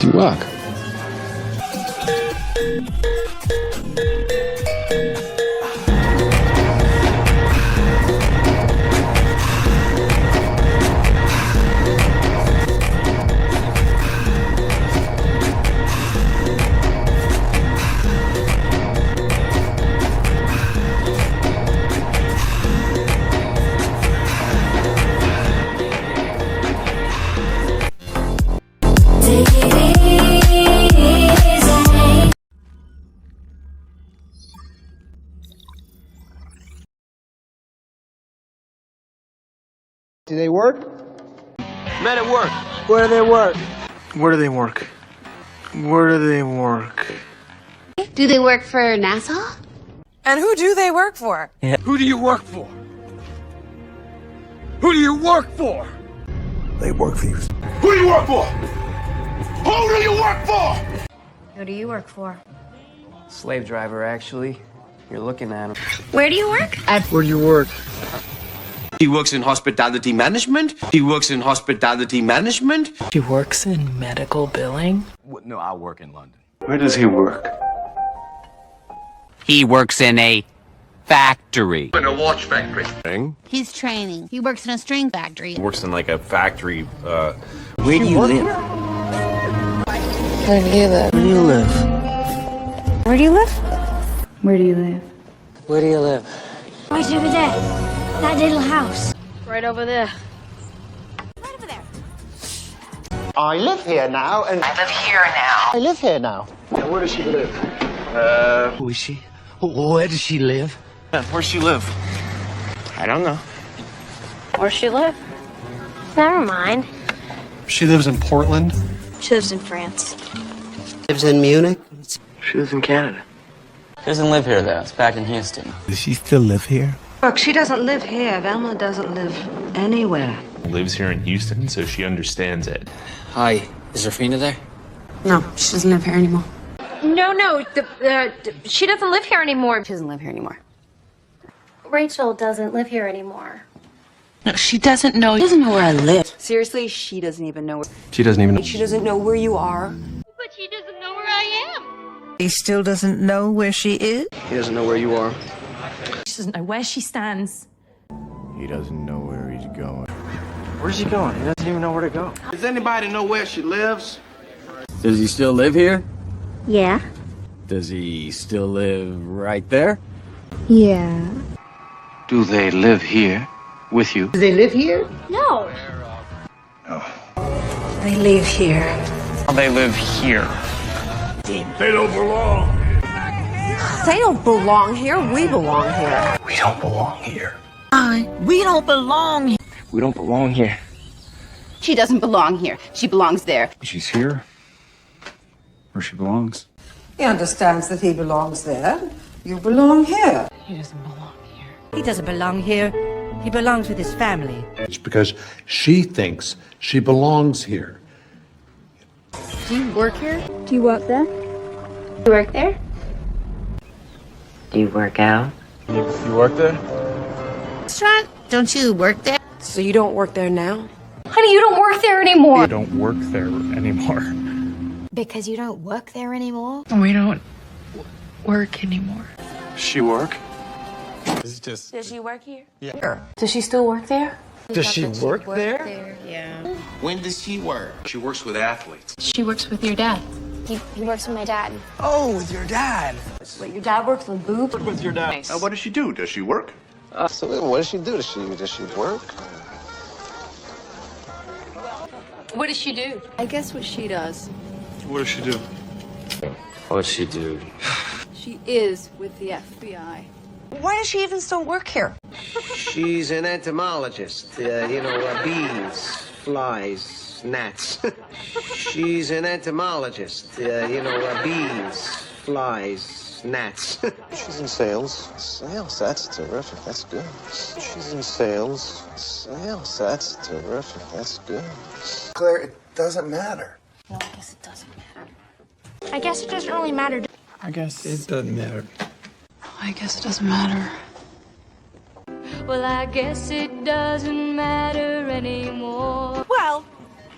work. Do they work? Men at work. Where do they work? Where do they work? Where do they work? Do they work for NASA? And who do they work for? Who do you work for? Who do you work for? They work for you. Who do you work for? Who do you work for? Who do you work for? Slave driver, actually. You're looking at him. Where do you work? Where do you work? He works in hospitality management. He works in hospitality management. She works in medical billing? No, I work in London. Where does he work? He works in a factory. In a watch factory. He's training. He works in a string factory. Works in like a factory. Where do you live? Where do you live? Where do you live? Where do you live? Where do you live? Where do you live? Right over there. That little house. Right over there. Right over there. I live here now, and I live here now. I live here now. Where does she live? Who is she? Where does she live? Where's she live? I don't know. Where she live? Never mind. She lives in Portland. She lives in France. Lives in Munich. She lives in Canada. She doesn't live here, though. It's back in Houston. Does she still live here? Look, she doesn't live here. Velma doesn't live anywhere. Lives here in Houston, so she understands it. Hi. Is Rafina there? No, she doesn't live here anymore. No, she doesn't live here anymore. She doesn't live here anymore. Rachel doesn't live here anymore. No, she doesn't know. She doesn't know where I live. Seriously, she doesn't even know. She doesn't even know. She doesn't know where you are. But she doesn't know where I am. He still doesn't know where she is. He doesn't know where you are. She doesn't know where she stands. He doesn't know where he's going. Where's he going? He doesn't even know where to go. Does anybody know where she lives? Does he still live here? Yeah. Does he still live right there? Yeah. Do they live here with you? Do they live here? No. They live here. They live here. They don't belong. They don't belong here. We belong here. We don't belong here. We don't belong here. We don't belong here. She doesn't belong here. She belongs there. She's here where she belongs. He understands that he belongs there. You belong here. He doesn't belong here. He doesn't belong here. He belongs with his family. It's because she thinks she belongs here. Do you work here? Do you work there? You work there? Do you work out? You work there? Restaurant? Don't you work there? So you don't work there now? Honey, you don't work there anymore. You don't work there anymore. Because you don't work there anymore? We don't work anymore. She work? Does she work here? Does she still work there? Does she work there? Yeah. When does she work? She works with athletes. She works with your dad. He works with my dad. Oh, with your dad. Wait, your dad works with boobs? With your dad. What does she do? Does she work? So what does she do? Does she work? What does she do? I guess what she does. What does she do? What'd she do? She is with the FBI. Why does she even still work here? She's an entomologist. Bees, flies, gnats. She's an entomologist. Bees, flies, gnats. She's in sales. Sales, that's terrific. That's good. She's in sales. Sales, that's terrific. That's good. Claire, it doesn't matter. No, I guess it doesn't matter. I guess it doesn't really matter. I guess it doesn't matter. I guess it doesn't matter. Well, I guess it doesn't matter anymore. Well,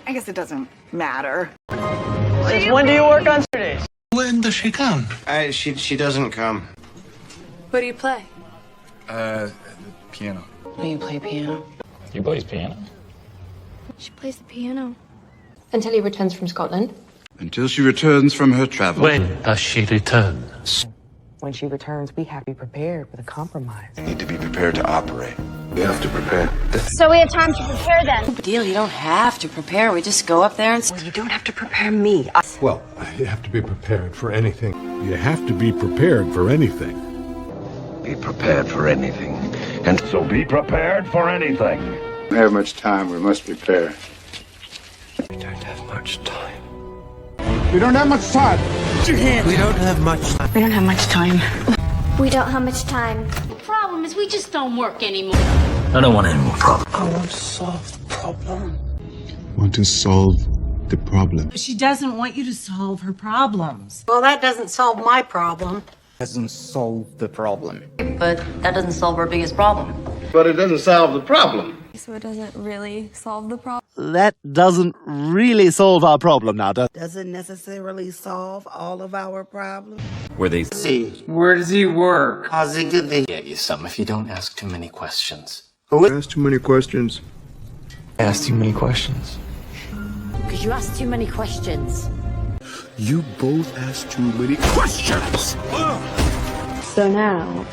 I guess it doesn't matter. I When do you work on Saturdays? When does she come? She doesn't come. What do you play? Piano. Do you play piano? You plays piano? She plays the piano. Until he returns from Scotland. Until she returns from her travels. When does she return? When she returns, we have to be prepared with a compromise. You need to be prepared to operate. You have to prepare. So we have time to prepare then. Deal, you don't have to prepare. We just go up there and... Well, you don't have to prepare me. Well, you have to be prepared for anything. You have to be prepared for anything. Be prepared for anything. And So be prepared for anything. we don't have much time. We must prepare. We don't have much time. We don't have much time. We don't have much time. We don't have much time. We don't have much time. The problem is we just don't work anymore. I don't want any more problems. I want to solve the problem. Want to solve the problem. She doesn't want you to solve her problems. Well, that doesn't solve my problem. Doesn't solve the problem. But that doesn't solve our biggest problem. But it doesn't solve the problem. So it doesn't really solve the problem. That doesn't really solve our problem now, does it? Doesn't necessarily solve all of our problems. Where they Where does he work? How's it good to Get you some if you don't ask too many questions. ask too many questions? Ask too many questions. Because you ask too many questions. You both ask too many questions. So now,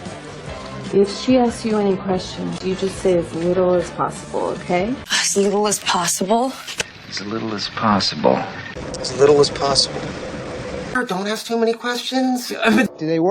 if she asks you any questions, you just say as little as possible, okay? As little as possible. As little as possible. As little as possible. Don't ask too many questions. Do they work?